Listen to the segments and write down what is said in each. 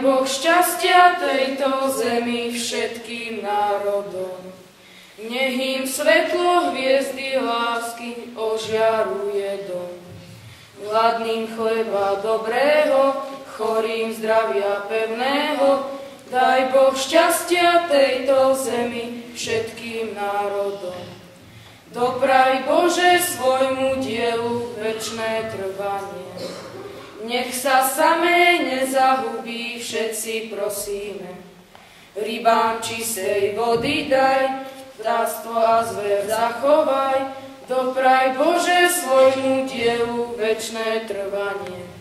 Boh šťastia tejto zemi všetkým národom. Nech im svetlo hviezdy lásky ožiaruje dom. Hladným chleba dobrého, chorým zdravia pevného, daj Boh šťastia tejto zemi všetkým národom. Dopraj Bože svojmu dielu večné trvanie. Nech sa samé nezahubí, všetci prosíme. Rybám čistej vody daj, vtáctvo a zver zachovaj, dopraj Bože svojmu dielu večné trvanie.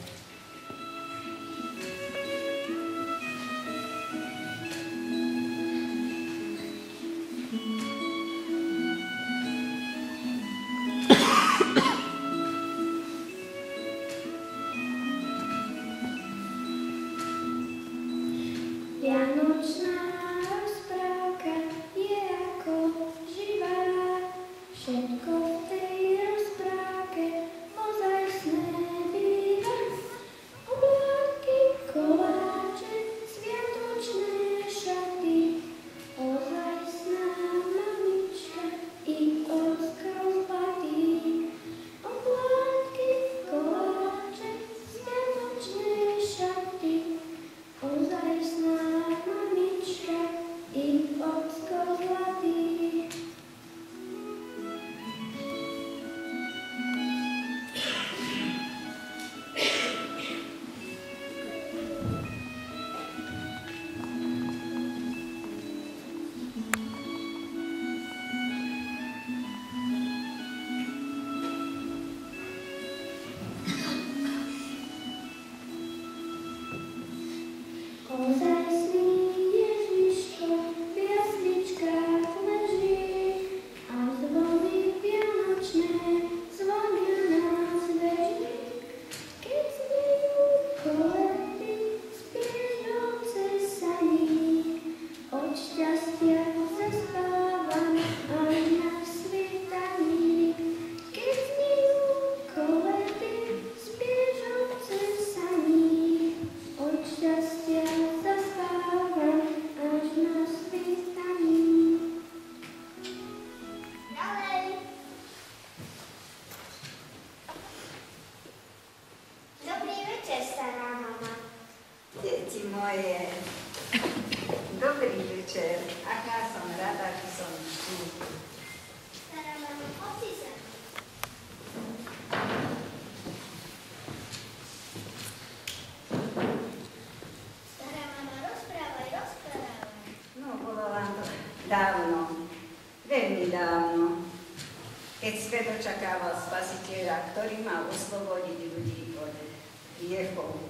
Dávno, veľmi dávno, keď svet očakával Spasiteľa, ktorý mal oslobodiť ľudí od hriechov.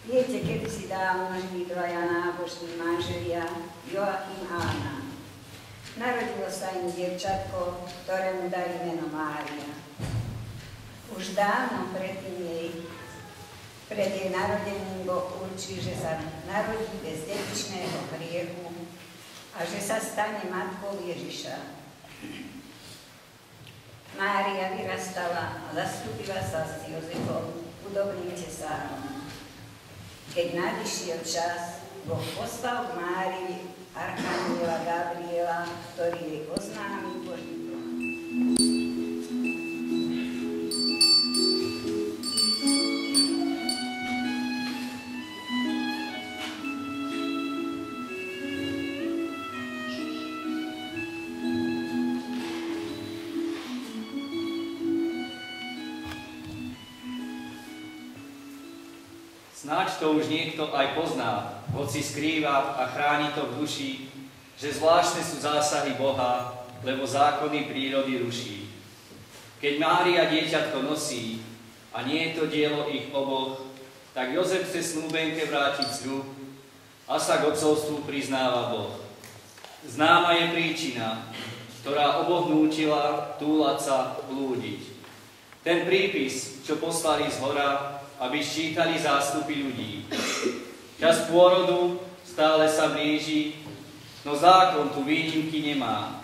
Viete, kedysi dávno žili dvaja nábožní manželia, Joachim a Anna. Narodilo sa im dievčatko, ktorému dali meno Mária. Už dávno pred jej narodením Boh určil, že sa narodí bez dedičného hriechu a že sa stane matkou Ježiša. Mária vyrastala a zastúpila sa s Jozefom, chudobným tesárom. Keď nadišiel čas, Boh poslal k Márii archaniela Gabriela, ktorý jej oznámil Boží plán. Snáď to už niekto aj pozná, hoci skrýva a chráni to v duši, že zvláštne sú zásahy Boha, lebo zákony prírody ruší. Keď Mária dieťatko nosí a nie je to dielo ich oboch, tak Jozef chce snúbenke vrátiť sľub a sa k otcovstvu priznáva Boh. Známa je príčina, ktorá oboch nútila túlať sa, blúdiť. Ten prípis, čo poslali zhora, aby ščítali zástupy ľudí. Čas pôrodu stále sa blíži, no zákon tu výnimky nemá.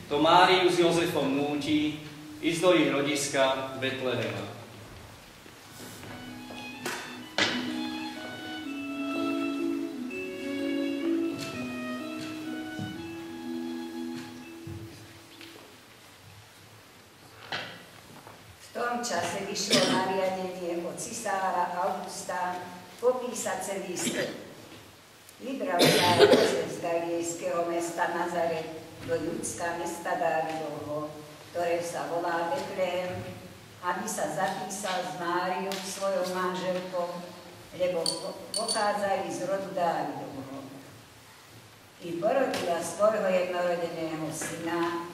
To Máriu s Jozefom núti ísť do ich rodiska Betlehema. tom čase vyšlo nariadenie od cisára Augusta popísať celý svet. Vybral sa Jozef z galilejského mesta Nazaret do Judska mesta Dávidovho, ktoré sa volá Betlehem, aby sa zapísal s Máriou, svojou manželkou, lebo pochádzali z rodu Dávidovho. I porodila svojho jednorodeného syna,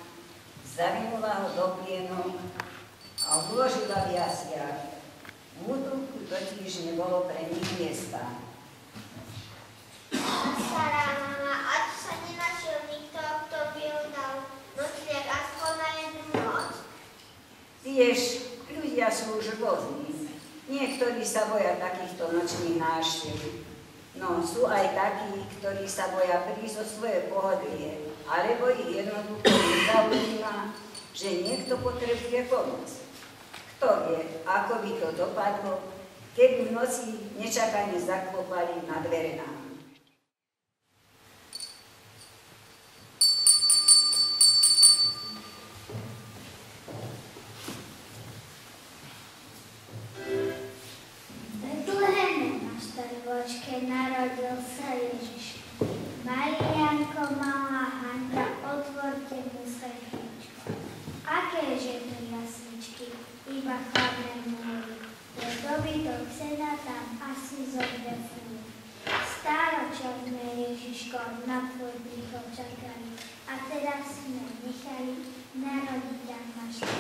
zavinula ho do plienok a uložila v jasliach. V útulku totiž nebolo pre nich miesta. Stará mama, a tu sa nenašiel nikto, kto by ho dal nocliak aspoň na jednu noc? Vieš, ľudia sú už rôzni. Niektorí sa boja takýchto nočných návštev. No, sú aj takí, ktorí sa boja prísť o svoje pohodlie, alebo ich jednoducho nezaujíma, že niekto potrebuje pomoc. Kto vie, ako by to dopadlo, keby v noci nečakane zaklopali na dvere nám. Narodil sa Ježiš. Mariánko, malá Hanka, otvorte mu svetličko. Akéže to jasličky, iba chladné múry. Je dobytok sena tam asi zobne fúr. Stále černé Ježiško, na tvoj príchod čakali. A teraz sme nechali narodiť ťa mašta.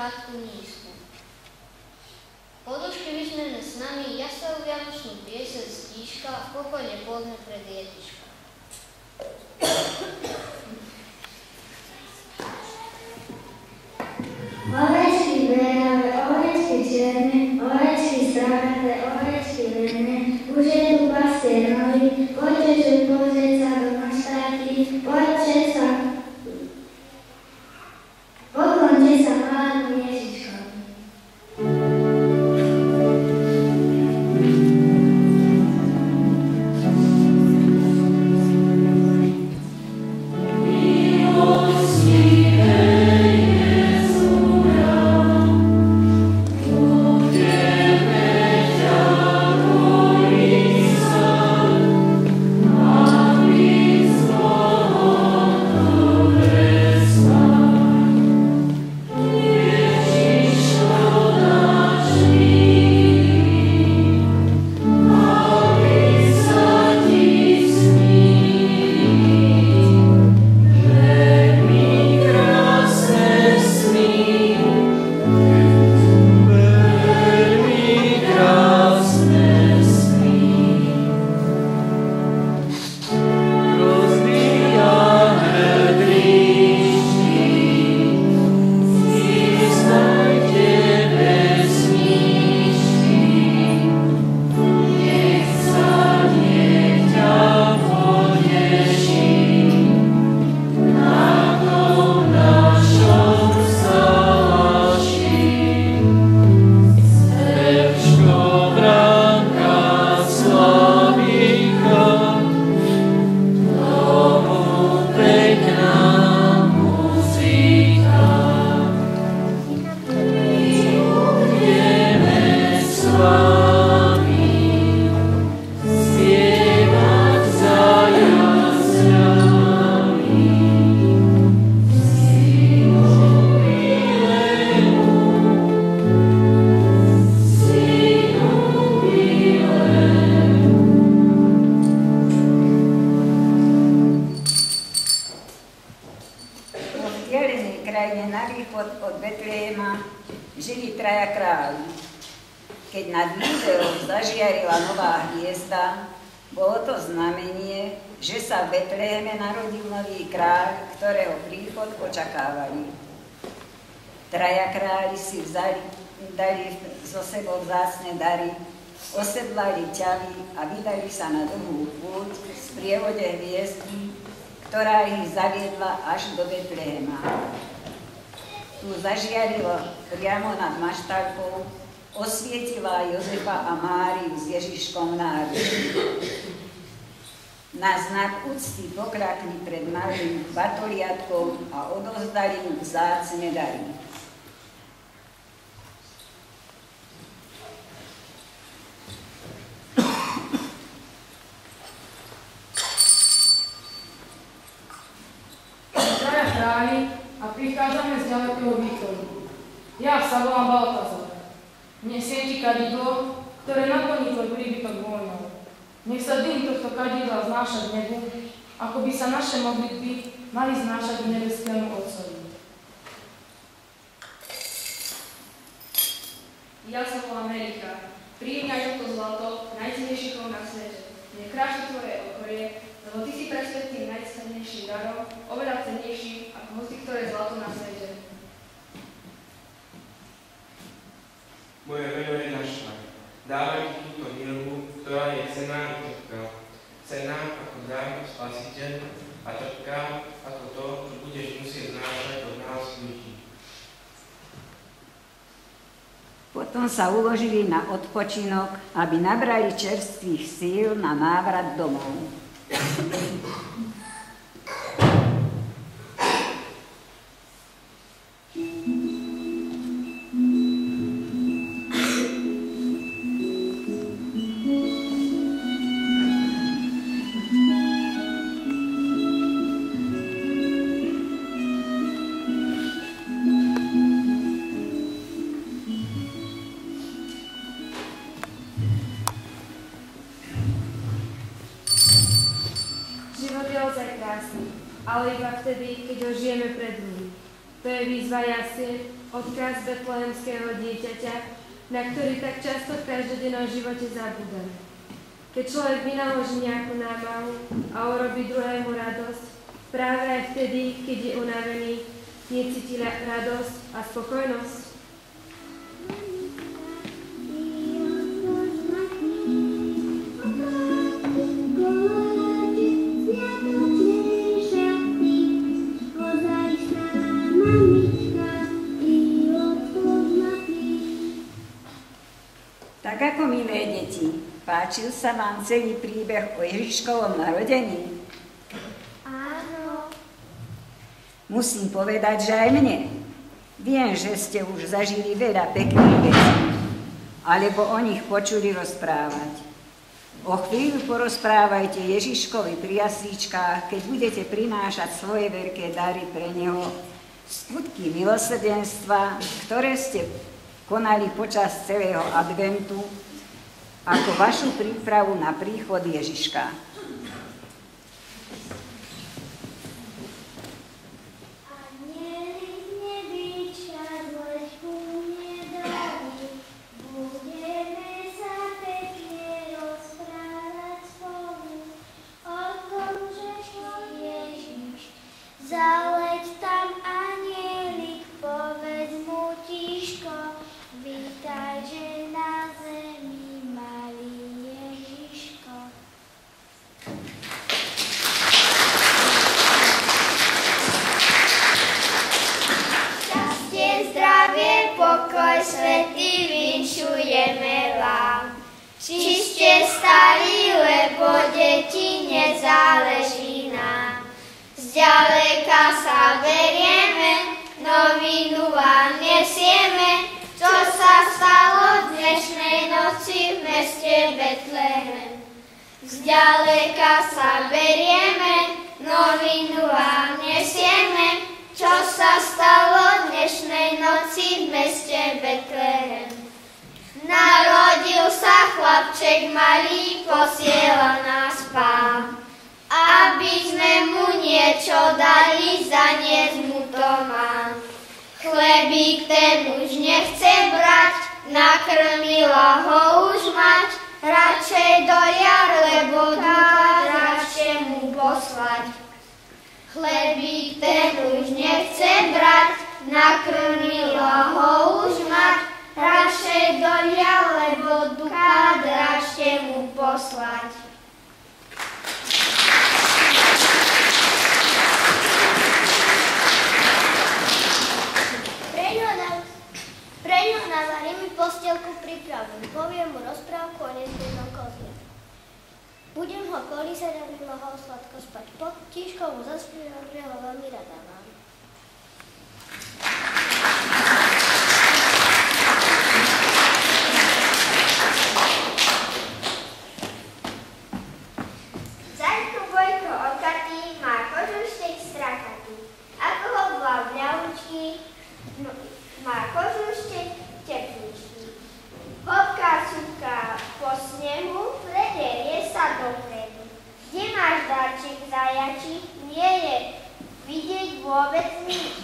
chatku nízku. Podušky vysmené s nami jasajú vianočnú pieseň stíška v pokojne poľme pred Ježiška. Ovečky belavé, ovečky čierne, ovečky strávaté, ovečky verné, už je tu pastier nový, poďte pozrieť sa do maštáky, poďte sa, poklonte sa malému Ježiškovi. žili traja králi. Keď nad Lídeou zažiarila nová hviezda, bolo to znamenie, že sa v Betleheme narodil nový kráľ, ktorého príchod očakávali. Traja králi si dali so sebou vzácne dary, osedlali ťavy a vydali sa na dlhú púť v sprievode hviezdy, ktorá ich zaviedla až do Betlehema. Tu zažiarilo priamo nad maštálkou, osvietila Jozefa a Máriu s Ježiškom na ruči. Na znak úcty poklakli pred malým batoliatkom a odovzdali mu vzácne dary. Traja králi a prichádzame z ďalekého východu. Ja sa volám Baltazar. Nesiem ti kadidlo, ktoré naplní tvoj príbytok vojnou. Nech sa dym tohto kadidla znáša k nebu, ako by sa naše modlitby mali znášať k nebeskému Otcovi. Ja sa volám Erika. Prijímaj toto zlato, najcennejších na svete. Nech kráča tvoje okolie, lebo ty si presvedtým najcennejším darom, oveľa cennejším ako hoci ktoré zlato na svete. Moje meno je Našla. Dávaj ti túto milu, ktorá je cenná i trpká. Cenná ako dar, spasiteľ a trpká ako to, čo budeš musieť znášať od nás ľudí. Potom sa uložili na odpočinok, aby nabrali čerstvých síl na návrat domov. Ale iba vtedy, keď ho žijeme pre druhých. To je výzva jasie, odkaz betlehemského dieťaťa, na ktorý tak často v každodennom živote zabúdame. Keď človek vynaloží nejakú námahu a urobí druhému radosť, práve aj vtedy, keď je unavený, necíti radosť a spokojnosť. Tak ako milé deti, páčil sa vám celý príbeh o Ježiškovom narodení? Áno. Musím povedať, že aj mne. Viem, že ste už zažili veľa pekných vecí, alebo o nich počuli rozprávať. O chvíľu porozprávajte Ježiškovi pri jaslíčkách, keď budete prinášať svoje veľké dary pre neho, skutky milosrdenstva, ktoré ste konali počas celého adventu, ako vašu prípravu na príchod Ježiška. Zaleď tam anielik, povedz mu tiško, vítaj, že na zemi malý Ježiško. Šťastie, zdravie, pokoj, svätý vinšujeme vám. Či ste starí, lebo deti nezáleží nám. Zďaleka sa berieme, novinu vám nesieme, čo sa stalo dnešnej noci v meste Betlehem. Zďaleka sa berieme, novinu vám nesieme, čo sa stalo dnešnej noci v meste Betlehem. Narodil sa chlapček malý, posiela nás Pán. Aby sme mu niečo dali, zaniesť mu to mám. Chlebík ten už nechce brať, nakrmila ho už mať, radšej do jar, lebo radšej mu poslať. Chlebík ten už nechce brať, nakrmila ho už mať, radšej do jar, lebo dukát radšej mu poslať. Preňo navarím mi postielku pripravím, poviem mu rozprávku o nezbednom kozle. Budem ho kolísať, aby mohol sladko spať. Tiško mu zaspievam, že ho veľmi rada mám. Zaďko Bojko okatý má kožuštek strakatý. Ako ho dva vľavučky, má kožuštek teplúčky. Hopká cúbka po snehu, prederie sa dopredu. Kde máš dáček, zajačík? Nie je vidieť vôbec nič.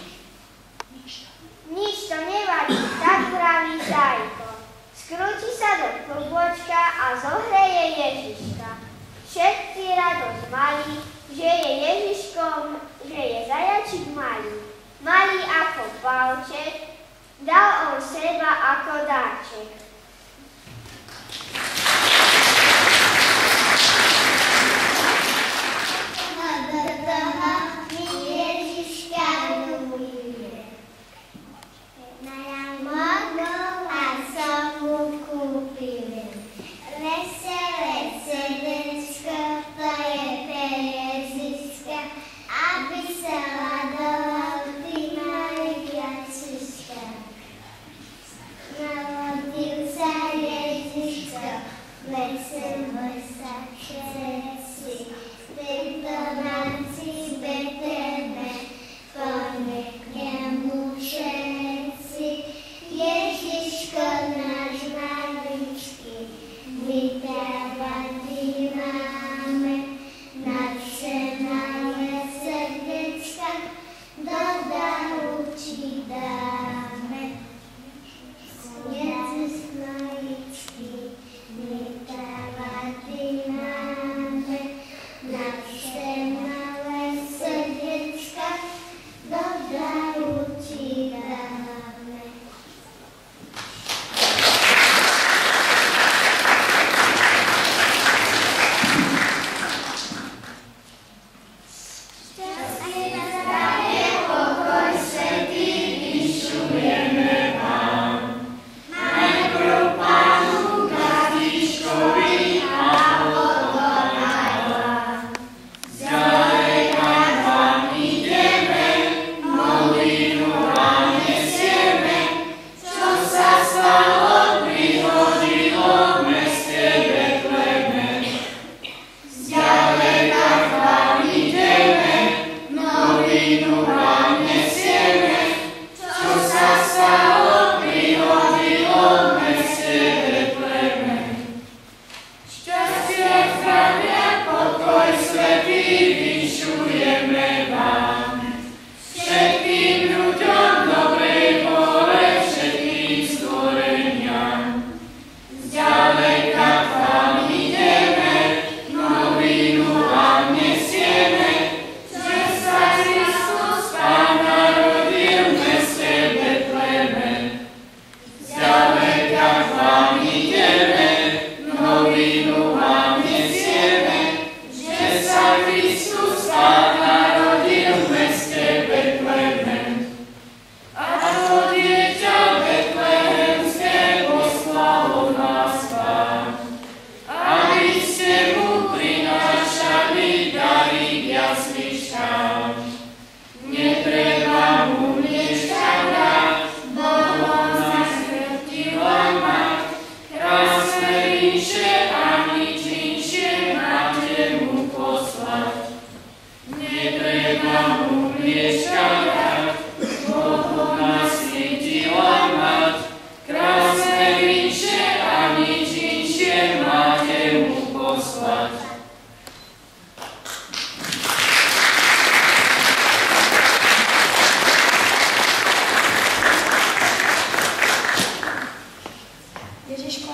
Nič to nevadí, tak praví zajko. Skrúti sa do klobôčka a zohreje Ježiška. Všetci radosť mali, že je Ježiškom, že je zajačík malý. Malý ako palček, dal on seba ako dáček. Ježiška ľubuje. Najamodol a som mu kúpili. Veselé srdečko, to je pre Ježiška, aby sa radoval ty malý Ježiška. Narodil sa Ježiško, veselo sa všetci, tejto noci v Betleheme, poďme k nemu všetci. Ježiško náš maličký, vydávať máme, naše malé srdečka, do dahu ti dáme.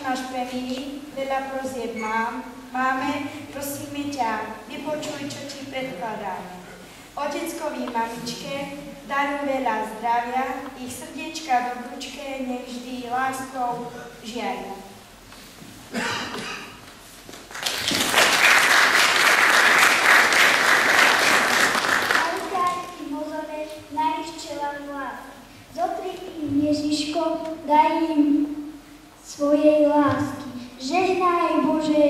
náš premili, veľa prosieb máme, prosíme ťa, vypočuj, čo ti predkladáme. Oteckovi mamičke daruj veľa zdravia, ich srdiečka v ručke nech vždy láskou žiaria. Zotri im, Ježiško, daj im svojej lásky. Žehnaj, Bože,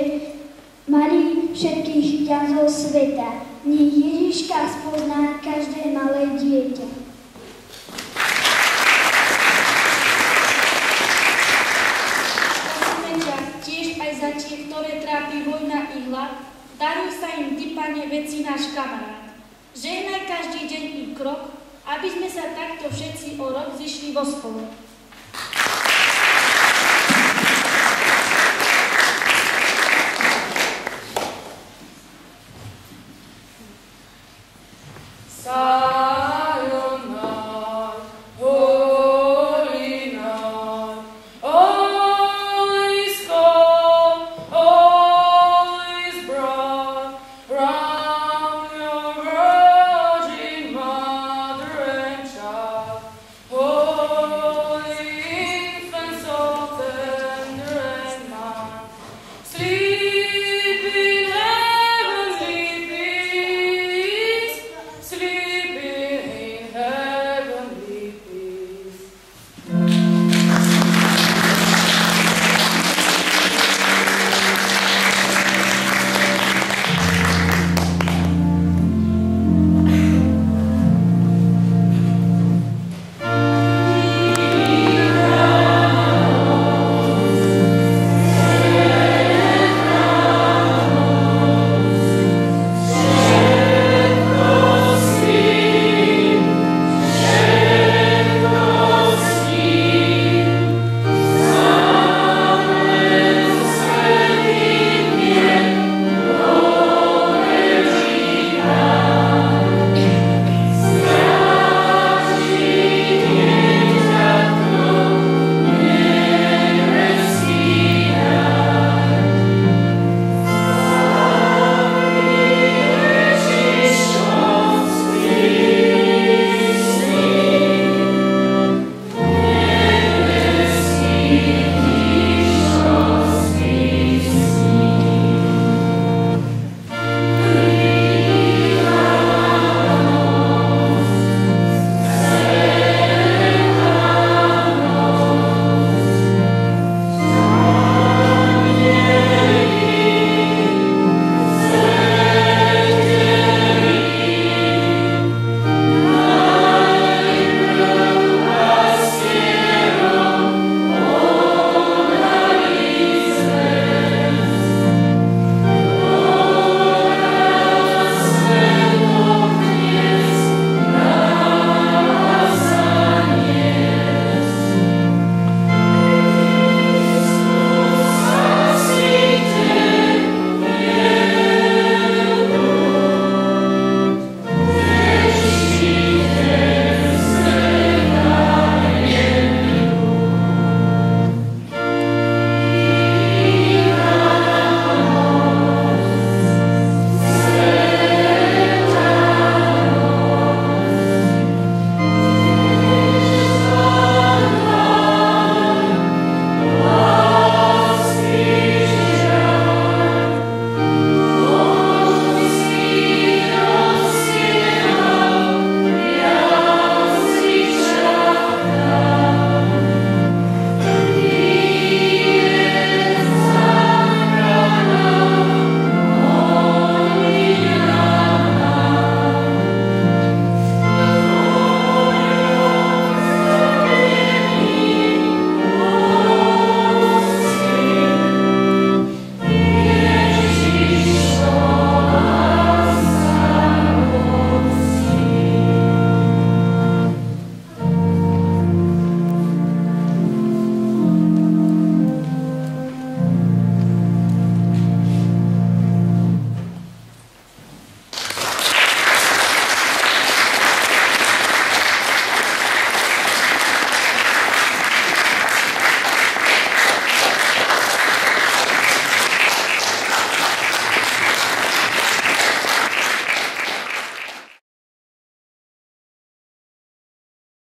Marii všetkých kňazov sveta. Nech Ježiška spozná každé malé dieťa. Prosíme ťa tiež aj za tie, ktoré trápi vojna i hlad. Daruj sa im, Ty, Pane, veci náš kamarát. Žehnaj každý deň ich krok, aby sme sa takto všetci o rok zišli vo spolu.